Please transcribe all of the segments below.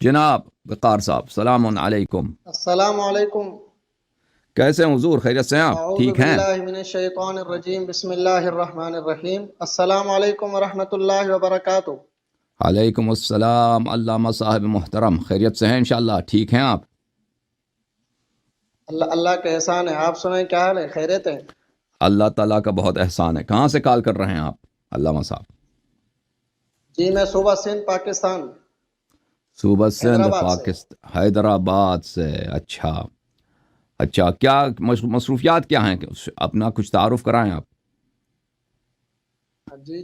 جناب وقار صاحب سلام علیکم، السلام علیکم۔ کیسے ہیں حضور؟ خیریت سے ہیں آپ؟ اعوذ ٹھیک ہیں؟ باللہ من الشیطان الرجیم، بسم اللہ الرحمن الرحیم۔ السلام علیکم ورحمۃ اللہ وبرکاتہ۔ علیکم السلام، علامہ صاحب محترم، خیریت سے ہیں انشاءاللہ؟ ٹھیک ہیں آپ؟ اللہ کا احسان ہے، آپ سنیں کیا حال ہے؟ خیریت ہے؟ اللہ تعالیٰ کا بہت احسان ہے۔ کہاں سے کال کر رہے ہیں آپ علامہ صاحب؟ جی میں صوبہ سندھ پاکستان، صوبہ سندھ حیدرآباد سے۔ پاکستان، حیدرآباد سے۔ اچھا کیا مصروفیات کیا ہیں؟ اپنا کچھ تعارف کرائیں آپ۔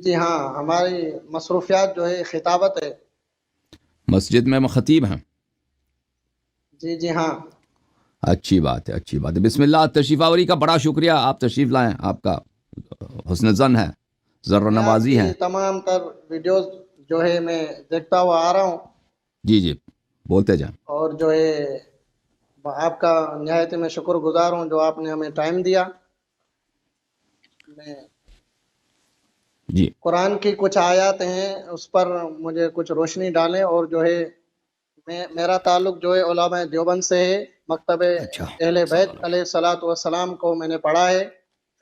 جی ہاں، ہماری مصروفیات جو ہے خطابت ہے۔ مسجد میں خطیب ہیں؟ جی ہاں۔ اچھی بات ہے، اچھی بات ہے۔ بسم اللہ، تشریف آوری کا بڑا شکریہ، آپ تشریف لائیں، آپ کا حسن زن ہے، ذرہ میں آپ نوازی کی ہے۔ تمام تر ویڈیوز جو ہے میں دیکھتا ہوا آ رہا ہوں، جی بولتے جائیں۔ اور جو ہے آپ کا نہایت میں شکر گزار ہوں جو آپ نے ہمیں ٹائم دیا۔ میں جی قرآن کی کچھ آیات ہیں اس پر مجھے کچھ روشنی ڈالیں، اور جو ہے میرا تعلق جو ہے علماء دیوبند سے ہے۔ مکتب اچھا اہل بیت علیہ الصلاۃ والسلام کو میں نے پڑھا ہے،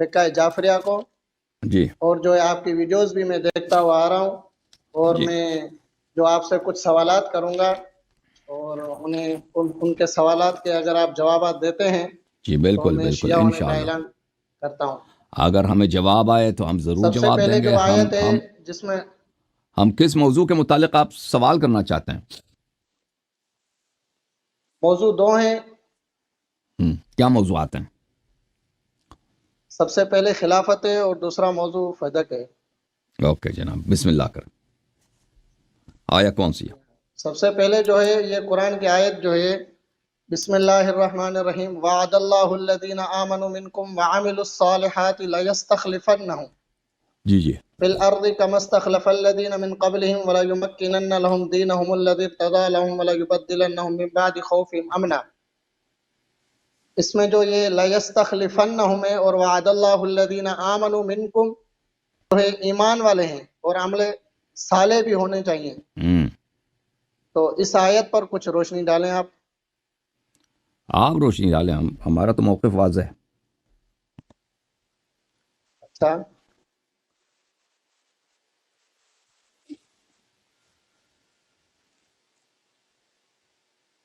فقہ جعفریہ کو، جی اور جو ہے آپ کی ویڈیوز بھی میں دیکھتا ہوا آ رہا ہوں، اور جی میں جو آپ سے کچھ سوالات کروں گا، اور ان کے سوالات کے اگر آپ جوابات دیتے ہیں جی تو بالکل میں بالکل شیعہ ہونے کا انشاءاللہ، اعلان کرتا ہوں۔ اگر ہمیں جواب آئے تو ہم ضرور سب سے جواب پہلے دیں گے۔ جو ہم آیت ہے ہم جس میں ہم کس موضوع کے متعلق آپ سوال کرنا چاہتے ہیں؟ موضوع دو ہیں۔ کیا موضوعات ہیں؟ سب سے پہلے خلافت ہے، اور دوسرا موضوع فدق ہے۔ اوکے جناب، بسم اللہ کریں۔ آیا کون سی ہے؟ سب سے پہلے جو ہے یہ قرآن کی آیت جو ہے، بسم اللہ الرحمن الرحیم، وعد اللہ الذین آمنوا منکم وعملوا الصالحات لیستخلفنہم جی فی الارض کما استخلف الذین من قبلہم وليمکنن لهم دینہم الذی ارتضی لهم وليبدلنہم من بعد خوفہم امنا۔ اس میں جو یہ لیستخلفنہم ہے، اور وعد اللہ الذین آمنوا منکم جو ہے ایمان والے ہیں اور عمل صالح بھی ہونے چاہیے۔ تو اس آیت پر کچھ روشنی ڈالیں آپ۔ آپ روشنی ڈالیں، ہمارا تو موقف واضح ہے۔ اچھا،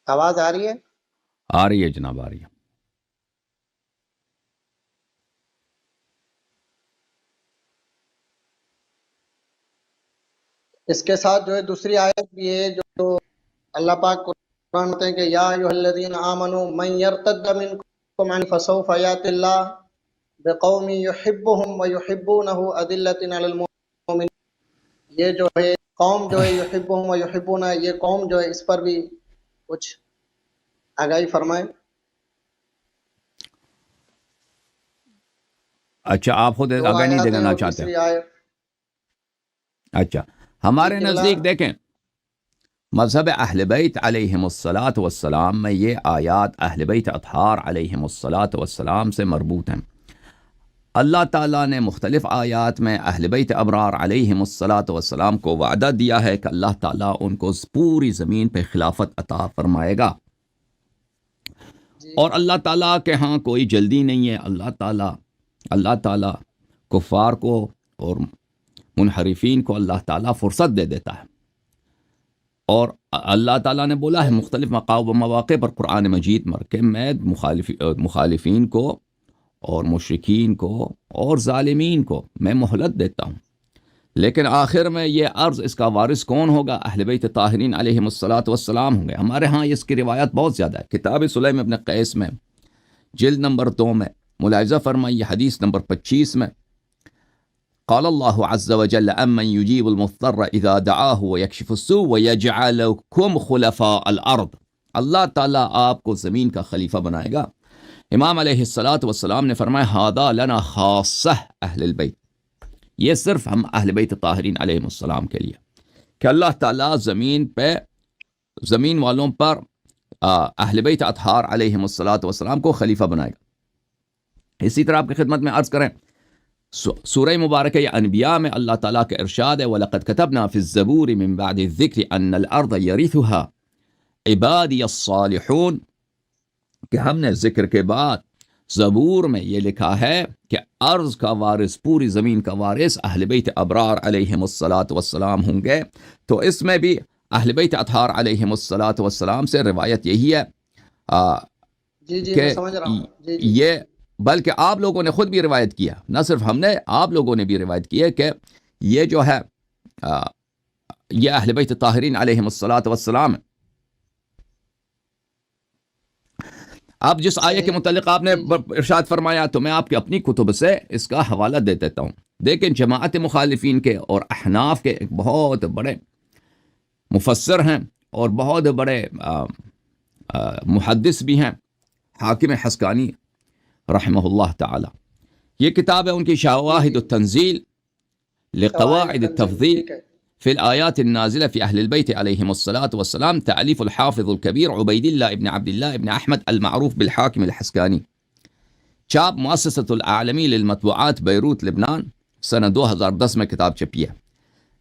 آواز آ رہی ہے؟ آ رہی ہے جناب، آ رہی ہے۔ اس کے ساتھ جو ہے دوسری آیت بھی ہے جو اللہ پاک قرآن میں ہیں کہ یا ایھا الذین آمنوا من یرتد منکم عن فسوف یأتی اللہ بقوم یحبهم ویحبونہ اذلۃ علی المؤمنین۔ یہ جو ہے قوم جو ہے یحبهم ویحبونہ، یہ قوم جو ہے اس پر بھی کچھ آگاہی فرمائیں۔ اچھا، آپ خود دو آگاہ نہیں آیات ہیں، دینا اور چاہتے ہیں؟ تیسری آیت اچھا، ہمارے اللہ نزدیک دیکھیں، مذہب اہل بیت علیہم الصلاۃ والسلام میں یہ آیات اہل بیت اطہار علیہم الصلاۃ والسلام سے مربوط ہیں۔ اللہ تعالیٰ نے مختلف آیات میں اہل بیت ابرار علیہم الصلاۃ والسلام کو وعدہ دیا ہے کہ اللہ تعالیٰ ان کو پوری زمین پہ خلافت عطا فرمائے گا، جی اور اللہ تعالیٰ کے ہاں کوئی جلدی نہیں ہے۔ اللہ تعالیٰ کفار کو اور منحرفین کو اللہ تعالیٰ فرصت دے دیتا ہے، اور اللہ تعالیٰ نے بولا ہے مختلف مواقع پر قرآن مجید میں کہ میں مخالفین کو اور مشرکین کو اور ظالمین کو میں مہلت دیتا ہوں، لیکن آخر میں یہ عرض اس کا وارث کون ہوگا؟ اہل بیت طاہرین علیہم الصلاۃ والسلام ہوں گے۔ ہمارے ہاں اس کی روایت بہت زیادہ ہے۔ کتاب سلیم ابن قیس میں جلد نمبر 2 میں ملاحظہ فرمائیے، حدیث نمبر 25 میں، قال اللہ عز وجل امن یجیب المضطر اذا دعاہ ویکشف السوء ویجعلکم خلفاء الارض۔ اللہ تعالیٰ آپ کو زمین کا خلیفہ بنائے گا۔ امام علیہ الصلاۃ والسلام نے فرمایا ھذا لنا خاصہ اہل البیت، یہ صرف ہم اہل بیت طاہرین علیہ السلام کے لیے، کہ اللہ تعالیٰ زمین والوں پر اہل بیت اطہار علیہ الصلاۃ والسلام کو خلیفہ بنائے گا۔ اسی طرح آپ کی خدمت میں عرض کریں، سورہ مبارکہ انبیاء میں اللہ تعالیٰ کا ارشاد ہے وَلَقَدْ كَتَبْنَا فِي الزَّبُورِ مِن بَعْدِ الذِّكْرِ أَنَّ الْأَرْضَ يَرِثُهَا عبادی الصالحون کہ ہم نے ذکر کے بعد زبور میں یہ لکھا ہے کہ ارض کا وارث، پوری زمین کا وارث اہل بیت ابرار علیہم الصلاۃ والسلام ہوں گے. تو اس میں بھی اہل بیت اطہار علیہم الصلاۃ والسلام سے روایت یہی ہے جی کہ میں سمجھ رہا ہوں. جی یہ، بلکہ آپ لوگوں نے خود بھی روایت کیا، نہ صرف ہم نے، آپ لوگوں نے بھی روایت کی ہے کہ یہ جو ہے یہ اہل بیت طاہرین علیہم الصلاۃ والسلام. اب جس آیت کے متعلق آپ نے ارشاد فرمایا تو میں آپ کی اپنی کتب سے اس کا حوالہ دے دیتا ہوں. دیکھیں جماعت مخالفین کے اور احناف کے ایک بہت بڑے مفسر ہیں اور بہت بڑے محدث بھی ہیں، حاکم حسکانی رحمہ اللہ تعالی. یہ کتاب ہے ان کی شواہد التنزیل لقواعد التفضیل فی الآیات النازلہ فی اہل البیت علیہم الصلاۃ والسلام، تألیف الحافظ الکبیر عبید اللہ ابن عبد اللہ ابن احمد المعروف بالحاکم الحسکانی، چاپ مؤسسۃ العالمی للمطبوعات بیروت لبنان، سنہ 2010 میں کتاب چھپی ہے.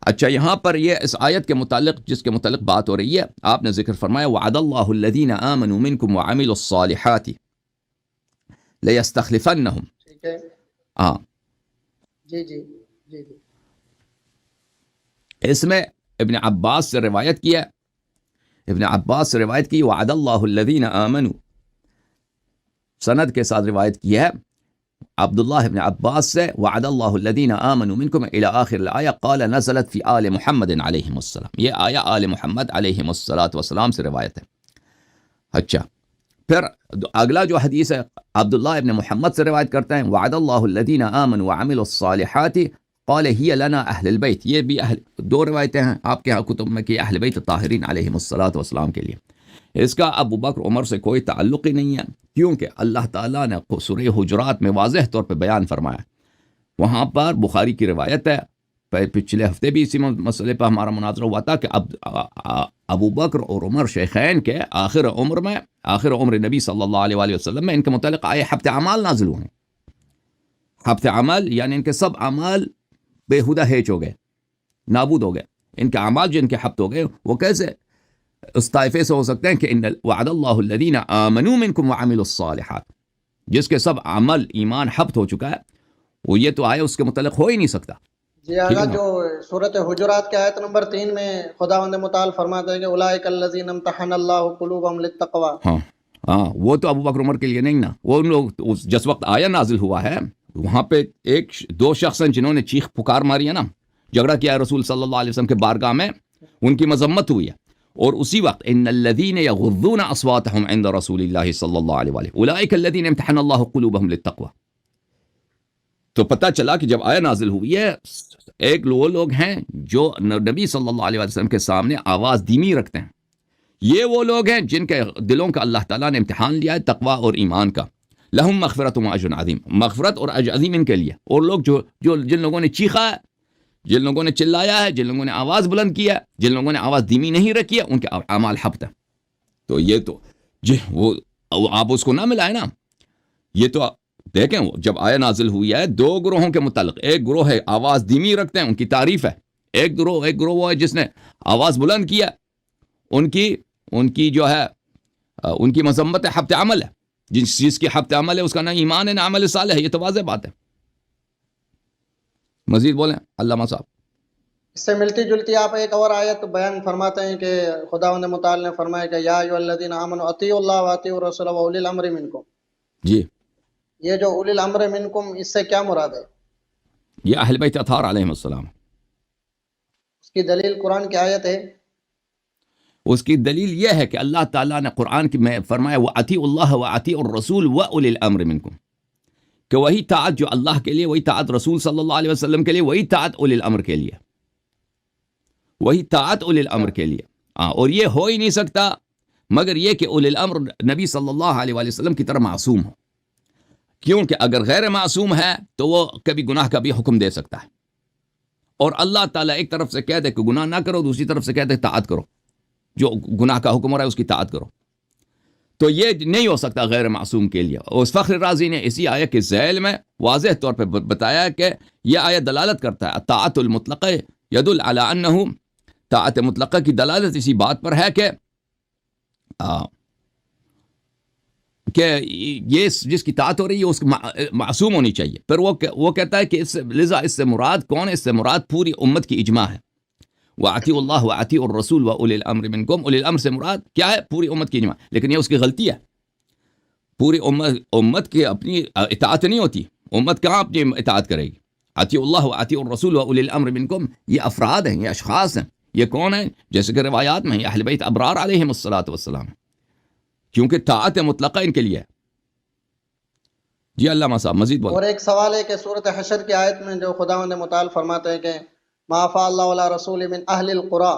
اچھا، یہاں پر یہ اس آیت کے متعلق جس کے متعلق بات ہو رہی ہے، آپ نے ذکر فرمایا وعد اللہ الذین آمنوا منکم وعملوا الصالحات لیستخلفنہم. ٹھیک ہے. ہاں جی اس میں ابن عباس سے روایت کیا، ابن عباس سے روایت کی وعد اللہ الذین آمنوا، سند کے ساتھ روایت کی ہے عبداللہ ابن عباس سے وعد اللہ الذین آمنوا منکم الی آخر الآیہ قال نزلت فی آل محمد علیہم السلام. یہ آیہ آل محمد علیہم السلام سے روایت ہے. اچھا، پھر اگلا جو حدیث ہے عبداللہ ابن محمد سے روایت کرتے ہیں وعد اللہ الذین آمنوا وعملوا الصالحات قال ہی لنا اہل البیت. یہ بھی دو روایتیں ہیں آپ کے کتب میں کہ اہل بیت طاہرین علیہم الصلاۃ والسلام کے لیے. اس کا ابو بکر عمر سے کوئی تعلق ہی نہیں ہے، کیونکہ اللہ تعالیٰ نے سورہ حجرات میں واضح طور پہ بیان فرمایا. وہاں پر بخاری کی روایت ہے، پچھلے ہفتے بھی اسی مسئلے پر ہمارا مناظرہ ہوا تھا کہ ابو بکر اور عمر شیخین کے آخر عمر نبی صلی اللہ علیہ وآلہ وسلم میں ان کے متعلق آئے ہفت اعمال نازل ہوئے. ہفت عمل یعنی ان کے سب اعمال بےہودہ ہیچ ہو گئے، نابود ہو گئے. ان کے اعمال جن کے ہفت ہو گئے وہ کیسے اس طائفے سے ہو سکتے ہیں کہ ان وعد اللہ الذین آمنوا منکم وعملوا الصالحات، جس کے سب عمل ایمان ہفت ہو چکا ہے، وہ یہ تو آئے اس کے متعلق ہو ہی نہیں سکتا. جی آگا جو سورۃ حجرات کے آیت نمبر 3 میں خداوند متعال فرماتا ہے کہ اولئک الذین امتحن اللہ قلوبهم للتقوی. ہاں وہ تو ابو بکر عمر کے لیے نہیں نا، وہ لوگ جس وقت آیا نازل ہوا ہے وہاں پہ دو شخص ہیں جنہوں نے چیخ پکار ماری ہے نا، جھگڑا کیا رسول صلی اللہ علیہ وسلم کے بارگاہ میں، ان کی مذمت ہوئی ہے. اور اسی وقت ان الذین یغضون اصواتهم عند رسول اللہ صلی اللہ علیہ وآلہ اولئک الذین امتحن اللہ قلوبهم للتقوی. تو پتہ چلا کہ جب آیا نازل ہوئی ہے ایک وہ لوگ ہیں جو نبی صلی اللہ علیہ وسلم کے سامنے آواز دھیمی رکھتے ہیں. یہ وہ لوگ ہیں جن کے دلوں کا اللہ تعالیٰ نے امتحان لیا ہے تقوی اور ایمان کا. لہم مغفرت و اجر عظیم، مغفرت اور اجر عظیم ان کے لیے. اور لوگ جو جن لوگوں نے چیخا ہے، جن لوگوں نے چلایا ہے، جن لوگوں نے آواز بلند کیا ہے، جن لوگوں نے آواز دھیمی نہیں رکھی ہے، ان کے اعمال حبط ہے. تو یہ تو جی وہ آپ اس کو نہ ملائے نا. یہ تو دیکھیں وہ جب آیا نازل ہوئی ہے دو گروہوں کے متعلق، ایک گروہ ہے آواز دھیمی رکھتے ہیں، ان کی تعریف ہے. ایک گروہ وہ ہے جس نے آواز بلند کیا، ان کی جو ہے ان کی مذمت حبط عمل ہے. جس چیز کی حبط عمل ہے اس کا نہ ایمان ہے نہ عمل صالح ہے. یہ تو واضح بات ہے. مزید بولیں علامہ صاحب. اس سے ملتی جلتی آپ ایک اور آیت بیان فرماتے ہیں کہ خداوند متعال نے فرمایا کہ یا ایھا الذین آمنوا اطیعوا اللہ واطیعوا الرسول واولی الامر منکم. جی یہ جو اولی الامر منکم اس سے کیا مراد ہے؟ یہ اہل بیت اطہار علیہم السلام. اس کی دلیل قرآن کی آیت ہے. اس کی دلیل یہ ہے کہ اللہ تعالیٰ نے قرآن کی میں فرمایا وَأَطِيعُوا اللَّهَ وَأَطِيعُوا الرَّسُولَ وَأُولِي الْأَمْرِ مِنْكُمْ، کہ وہی طاعت جو اللہ کے لیے، وہی طاعت رسول صلی اللہ علیہ وسلم کے لیے، وہی طاعت اولی الامر کے لیے، وہی طاعت اولی الامر کے لیے. اور یہ ہو ہی نہیں سکتا مگر یہ کہ اولی الامر نبی صلی اللہ علیہ وآلہ وسلم کی طرح معصوم ہو. کیونکہ اگر غیر معصوم ہے تو وہ کبھی گناہ کا بھی حکم دے سکتا ہے. اور اللہ تعالیٰ ایک طرف سے کہہ دے کہ گناہ نہ کرو، دوسری طرف سے کہہ دے طاعت کرو، جو گناہ کا حکم ہو رہا ہے اس کی طاعت کرو. تو یہ نہیں ہو سکتا غیر معصوم کے لیے. اور اس فخر رازی نے اسی آیت کے ذیل میں واضح طور پہ بتایا کہ یہ آیت دلالت کرتا ہے طاعت المطلقہ یدل علی انہ، طاعت مطلقہ کی دلالت اسی بات پر ہے کہ کہ یہ جس کی اطاعت ہو رہی ہے اس کو معصوم ہونی چاہیے. پھر وہ کہتا ہے کہ لذا اس سے مراد کون ہے؟ اس سے مراد پوری امت کی اجماع ہے. وَأَطِيعُوا اللَّهَ وَأَطِيعُوا الرَّسُولَ وَأُولِي الْأَمْرِ مِنْكُمْ. اولی الامر سے مراد کیا ہے؟ پوری امت کی اجماع. لیکن یہ اس کی غلطی ہے. پوری امت کی اپنی اطاعت نہیں ہوتی. امت کہاں اپنی اطاعت کرے گی؟ اطیعوا اللہ وَأَطِيعُوا الرَّسُولَ وَأُولِي الْأَمْرِ مِنْكُمْ. یہ افراد ہیں، یہ اشخاص ہیں. یہ کون ہیں؟ جیسے کہ روایات میں یہ اہل بیت ابرار علیہم الصلاۃ والسلام، کیونکہ طاعت مطلقہ ان کے لیے ہے. جی علامہ صاحب مزید بولیں. اور ایک سوال ہے کہ صورت حشر کی آیت میں جو خداوند متعال فرماتے ہیں کہ ما افاء اللہ علی رسول من اہل القری،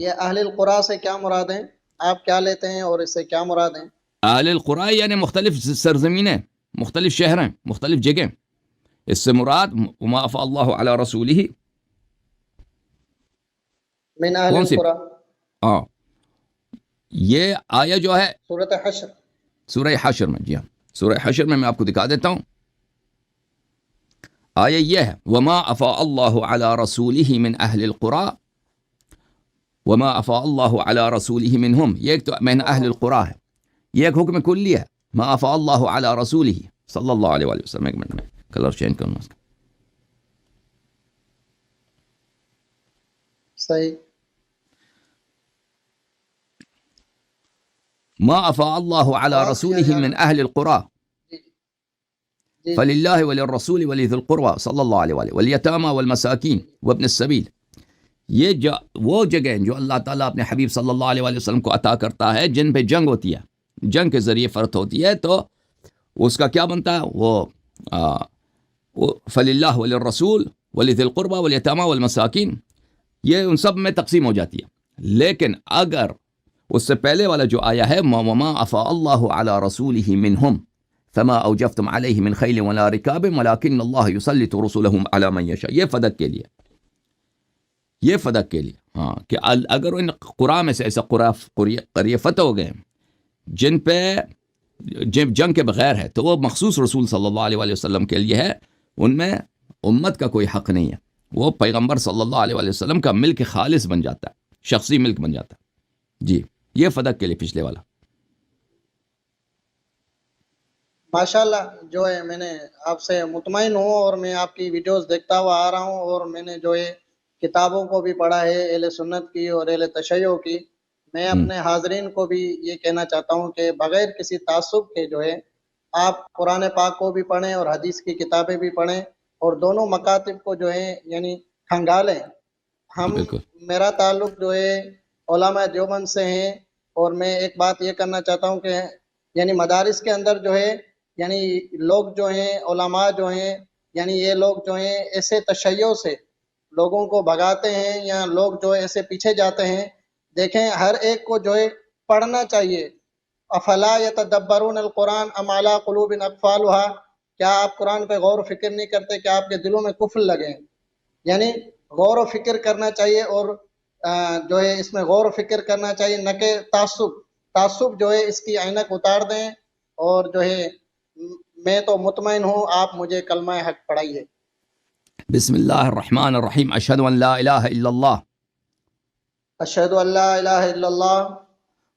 یہ اہل القری سے کیا مراد ہیں؟ آپ کیا لیتے ہیں اور اس سے کیا مراد ہیں؟ اہل القری یعنی مختلف سرزمینیں، مختلف شہریں، مختلف جگہیں. اس سے مراد وما افاء اللہ علی رسولہ من اہل کون سی؟ القری، یہ آیہ جو ہے صورت حشر، سورہ حشر میں. جی ہاں، سورہ حشر میں آپ کو دکھا دیتا ہوں. آیہ یہ ہے وما افاء اللہ علی رسولہ من اہل القری وما افاء اللہ علی رسولہ منہم. یہ ایک تو من اہل القری ہے، یہ ایک حکم کلی ہے. ما افاء اللہ علی رسولہ صلی اللہ علیہ وآلہ وسلم. ایک منٹ میں کلر چینج کروں اس کا. صحیح. ما افاء اللہ علی رسولہ من اہل القری فللہ وللرسول ولذی القربى صلی اللہ علیہ وآلہ والیتامى والمساکین وابن السبیل. یہ وہ جگہ ہیں جو اللہ تعالیٰ اپنے حبیب صلی اللہ علیہ وآلہ وسلم کو عطا کرتا ہے جن پہ جنگ ہوتی ہے، جنگ کے ذریعے فرت ہوتی ہے. تو اس کا کیا بنتا ہے؟ وہ فللہ وللرسول ولذی القربى والیتامى والمساکین، یہ ان سب میں تقسیم ہو جاتی ہے. لیکن اگر اس سے پہلے والا جو آیا ہے وما افاء اللہ علی رسولہ منہم فما اوجفتم علیہ من خیل ولا رکاب ولکن اللہ یسلط رسلہ علی من یشاء، یہ فدق کے لیے، یہ فدق کے لیے. ہاں کہ اگر ان قرآن میں سے ایسا قریہ فتح ہو گئے جن پہ جنگ کے بغیر ہے تو وہ مخصوص رسول صلی اللہ علیہ وآلہ وسلم کے لیے ہے. ان میں امت کا کوئی حق نہیں ہے. وہ پیغمبر صلی اللہ علیہ وآلہ وسلم کا ملک خالص بن جاتا ہے، شخصی ملک بن جاتا ہے. جی یہ فدق کے لیے پچھلے والا. ماشاءاللہ جو ہے میں نے آپ سے مطمئن ہوں اور میں آپ کی ویڈیوز دیکھتا ہوا آ رہا ہوں اور میں نے جو ہے کتابوں کو بھی پڑھا ہے اہل سنت کی اور اہل تشیع کی. میں اپنے حاضرین کو بھی یہ کہنا چاہتا ہوں کہ بغیر کسی تعصب کے جو ہے آپ قرآن پاک کو بھی پڑھیں اور حدیث کی کتابیں بھی پڑھیں اور دونوں مکاتب کو جو ہے یعنی کھنگالیں. میرا تعلق جو ہے علماء دیوبند سے ہیں اور میں ایک بات یہ کرنا چاہتا ہوں کہ یعنی مدارس کے اندر جو ہے یعنی لوگ جو ہیں علماء جو ہیں یعنی یہ لوگ جو ہیں ایسے تشیع سے لوگوں کو بھگاتے ہیں یا لوگ جو ایسے پیچھے جاتے ہیں. دیکھیں ہر ایک کو جو ہے پڑھنا چاہیے. افلا یتدبرون القرآن ام علی قلوب اقفالها، کیا آپ قرآن پہ غور و فکر نہیں کرتے کہ آپ کے دلوں میں قفل لگے؟ یعنی غور و فکر کرنا چاہیے اور جو ہے اس میں غور و فکر کرنا چاہیے، نہ کہ تعصب جو ہے اس کی عینک اتار دیں. اور جو ہے میں تو مطمئن ہوں، آپ مجھے کلمہ حق پڑھائیے. بسم اللہ الرحمن الرحیم. اشہد ان لا الہ الا اللہ اشہد ان لا الہ الا اللہ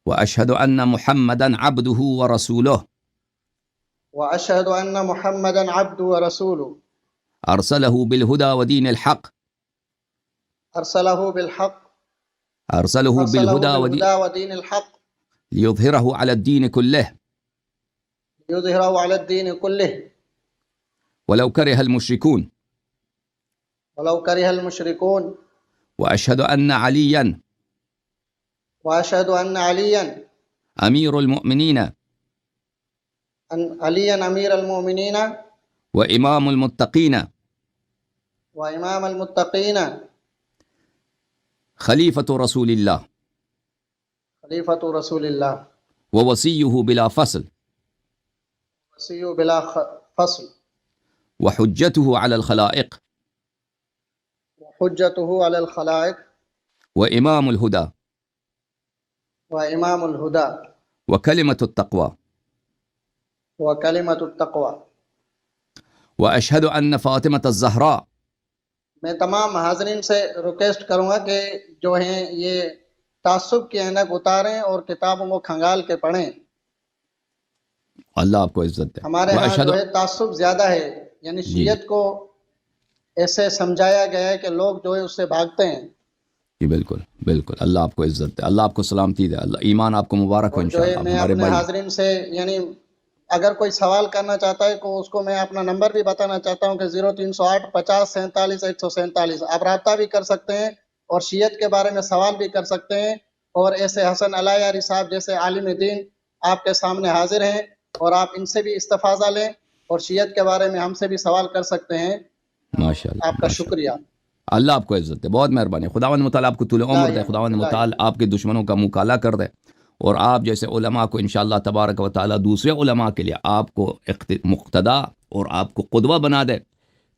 واشہد ان محمدا عبدہ ورسولہ واشہد ان محمدا عبدہ ورسولہ ارسلہ بالہدی ودین الحق ارسلہ بالحق ارسلہ بالہدی ودین الحق لیظہرہ علی الدین کلہ یظہرہ علی الدین کلہ ولو کرہ المشرکون ولو کرہ المشرکون واشہد ان علیا واشہد ان علیا امیر المؤمنین علیا امیر المؤمنین وامام المتقین وامام المتقین خلیفۃ رسول اللہ خلیفۃ رسول اللہ ووصیہ بلا فصل وصی بلا فصل وحجتہ علی الخلائق حجتہ علی الخلائق وامام الہدی وامام الہدی وکلمۃ التقوی وکلمۃ التقوی. واشہد ان فاطمۃ الزہراء. میں تمام حاضرین سے ریکویسٹ کروں گا کہ جو ہیں یہ تعصب کی اینک اتاریں اور کتابوں کو کھنگال کے پڑھیں. اللہ آپ کو عزت دے. ہمارے ہاں واشہد جو ہے تعصب زیادہ ہے، یعنی جی شیعت کو ایسے سمجھایا گیا ہے کہ لوگ جو ہے اس سے بھاگتے ہیں. جی بالکل بالکل. اللہ آپ کو عزت دے، اللہ آپ کو سلامتی دے، اللہ ایمان آپ کو مبارک ہو اور جو ہے انشاءاللہ. میں ہمارے اپنے بھائی حاضرین سے یعنی اگر کوئی سوال کرنا چاہتا ہے تو اس کو میں اپنا نمبر بھی بتانا چاہتا ہوں کہ 0308 50 47 147. آپ رابطہ بھی کر سکتے ہیں اور شیعت کے بارے میں سوال بھی کر سکتے ہیں. اور ایسے حسن علایاری صاحب جیسے عالم دین آپ کے سامنے حاضر ہیں اور آپ ان سے بھی استفاضہ لیں اور شیعت کے بارے میں ہم سے بھی سوال کر سکتے ہیں. ماشاءاللہ آپ کا ماشاءاللہ. شکریہ. اللہ آپ کو عزت دے، بہت مہربانی. خداوند متعال آپ کو طول عمر دے، خداوند متعال آپ کے دشمنوں کا منہ کالا کر دے، اور آپ جیسے علماء کو انشاءاللہ تبارک و تعالی دوسرے علماء کے لیے آپ کو مقتدا اور آپ کو قدوہ بنا دے،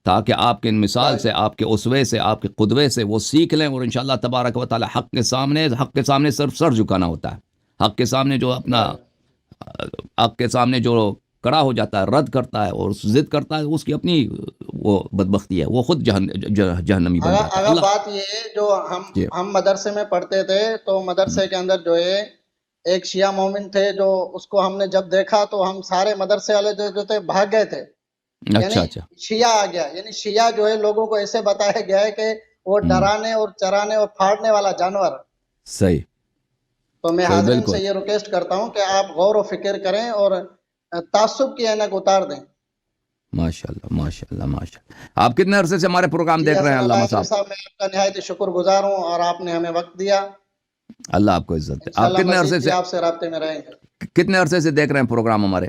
تاکہ آپ کے ان مثال سے، آپ کے اسوے سے، آپ کے قدوے سے وہ سیکھ لیں، اور انشاءاللہ تبارک و تعالی حق کے سامنے صرف سر جھکانا ہوتا ہے. حق کے سامنے جو اپنا حق کے سامنے جو کڑا ہو جاتا ہے، رد کرتا ہے اور ضد کرتا ہے، اس کی اپنی وہ بدبختی ہے، وہ خود جہنمی بن جاتا ہے. اگر اللہ بات یہ ہے جو جی ہم مدرسے میں پڑھتے تھے تو مدرسے کے اندر جو ہے ایک شیعہ مومن تھے، جو اس کو ہم نے جب دیکھا تو ہم سارے مدرسے والے جو تھے بھاگ گئے تھے. اچھا یعنی اچھا شیعہ آ گیا، یعنی شیعہ جو ہے لوگوں کو ایسے بتایا گیا ہے کہ وہ ڈرانے اور چرانے اور پھاڑنے والا جانور. صحیح تو میں صحیح حاضرین بالکل. سے یہ ریکویسٹ کرتا ہوں کہ آپ غور و فکر کریں اور تعصب کی اینک اتار دیں. ماشاءاللہ ماشاءاللہ ماشاءاللہ. آپ کتنے عرصے سے ہمارے پروگرام جی دیکھ رہے ہیں حسن علامہ اللہ صاحب؟ صاحب، میں آپ کا نہایت شکر گزار ہوں اور آپ نے ہمیں وقت دیا. اللہ آپ کو عزت دے. آپ انشاءاللہ کتنے عرصے مزید بھی سے آپ سے رابطے میں رہیں گے. کتنے عرصے سے دیکھ رہے ہیں پروگرام ہمارے؟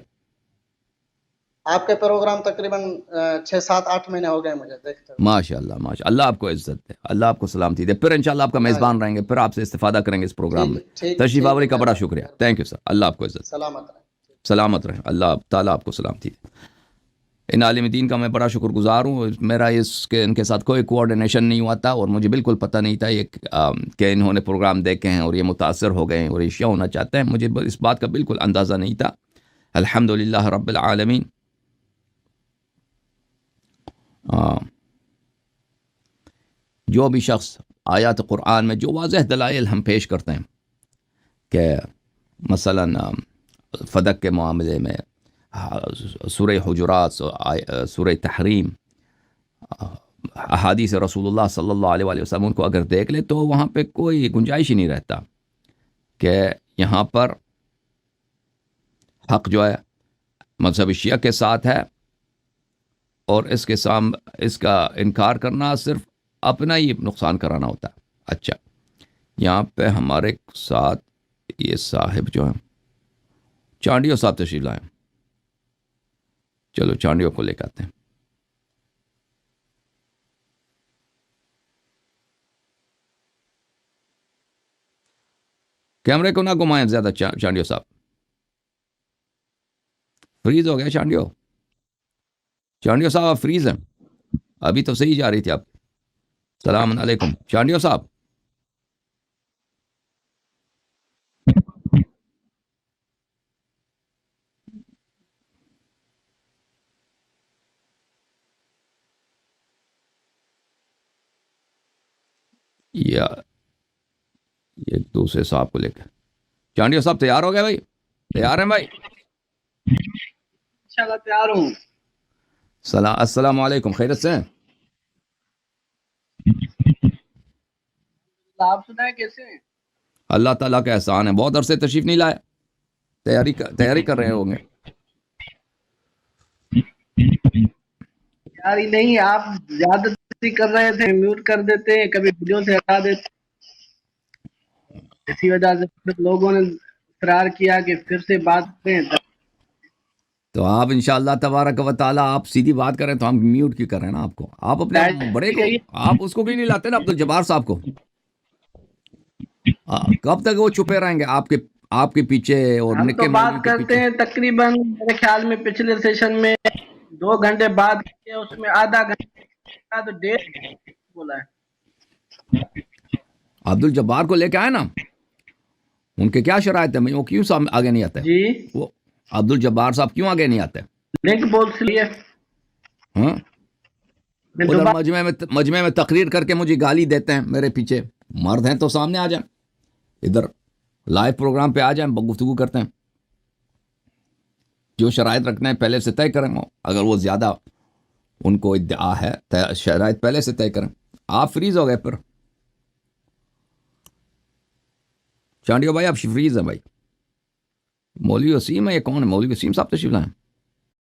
آپ کے پروگرام تقریباً 6 7 8 مہینے ہو گئے مجھے دیکھتے ہوئے. ماشاءاللہ ماشاءاللہ. اللہ آپ کو عزت دے، اللہ آپ کو سلامتی دے. پھر انشاءاللہ آپ کا اللہ میزبان رہیں گے، پھر آپ سے استفادہ کریں گے اس پروگرام میں. ٹھیک تشریف ہے، آوری کا بڑا مہربانی شکریہ. مہربانی. Thank you sir. اللہ آپ کو عزت دے. سلامت رہیں. سلامت رہیں. اللہ تعالیٰ آپ کو سلامتی دے. ان عالم دین کا میں بڑا شکر گزار ہوں. میرا ان کے ساتھ کوئی کوآرڈینیشن نہیں ہوا تھا، اور مجھے بالکل پتہ نہیں تھا یہ کہ انہوں نے پروگرام دیکھے ہیں اور یہ متاثر ہو گئے ہیں اور یہ شیعہ ہونا چاہتے ہیں. مجھے اس بات کا بالکل اندازہ نہیں تھا. الحمدللہ رب العالمین. جو بھی شخص آیات قرآن میں جو واضح دلائل ہم پیش کرتے ہیں کہ مثلا فدق کے معاملے میں سورہ حجرات، سورہ تحریم، احادیث رسول اللہ صلی اللہ علیہ وآلہ وسلم، ان کو اگر دیکھ لے تو وہاں پہ کوئی گنجائش ہی نہیں رہتا کہ یہاں پر حق جو ہے مذہب شیعہ کے ساتھ ہے، اور اس کا انکار کرنا صرف اپنا ہی نقصان کرانا ہوتا ہے. اچھا، یہاں پہ ہمارے ساتھ یہ صاحب جو ہیں چانڈیو صاحب تشریف لائیں. چلو چانڈیو کو لے کے آتے ہیں. کیمرے کو نہ گھمائیں زیادہ چانڈیو صاحب. فریز ہو گیا چانڈیو. چانڈیو صاحب آپ فریز ہیں. ابھی تو صحیح جا رہی تھی آپ. السلام علیکم چانڈیو صاحب. یا ایک دوسرے صاحب کو لے کے. چانڈیو صاحب تیار ہو گئے بھائی؟ تیار ہیں بھائی؟ انشاءاللہ تیار ہوں. السلام علیکم، خیرت سے ہیں؟ آپ سنائیں کیسے ہیں؟ اللہ تعالیٰ کا احسان ہے. بہت عرصے تشریف نہیں لائے. تیاری کر رہے ہوں گے. تیاری نہیں، آپ زیادہ تیاری کر رہے تھے، میوٹ کر دیتے ہیں، کبھی ویڈیو سے ہٹا دیتے. اسی وجہ سے پھر لوگوں نے اصرار کیا کہ پھر سے بات کریں. تو آپ انشاءاللہ تبارک و تعالیٰ آپ سیدھی بات کریں تو ہم میوٹ کی کر رہے ہیں نا آپ کو. آپ اپنے بڑے کو، آپ اس کو بھی نہیں لاتے نا عبدالجبار صاحب کو. کب تک وہ چھپے رہیں گے آپ کے پیچھے اور ہم نکے تو بات مولوی کے کرتے پیچھے؟ ہیں تقریباً میرے خیال میں پچھلے سیشن میں 2 گھنٹے بعد کیا، اس میں آدھا گھنٹہ تو 1.5 بولا ہے. عبدالجبار کو لے کے آئے نا، ان کے کیا شرائط ہے؟ وہ کیوں آگے نہیں آتے؟ جی وہ عبدالجبار صاحب کیوں آگے نہیں آتے؟ لنک بول لیے. ہاں، ادھر مجمع میں تقریر کر کے مجھے گالی دیتے ہیں میرے پیچھے. مرد ہیں تو سامنے آ جائیں. ادھر لائیو پروگرام پہ آ جائیں، گفتگو کرتے ہیں، جو شرائط رکھنا ہے پہلے سے طے کریں، اگر وہ زیادہ ان کو ادعا ہے شرائط پہلے سے طے کریں. آپ فریز ہو گئے پھر چانڈیو بھائی، آپ فریز ہیں بھائی. مولوی وسیم ہے، یہ کون ہے؟ مولوی وسیم صاحب تشریف لائیں.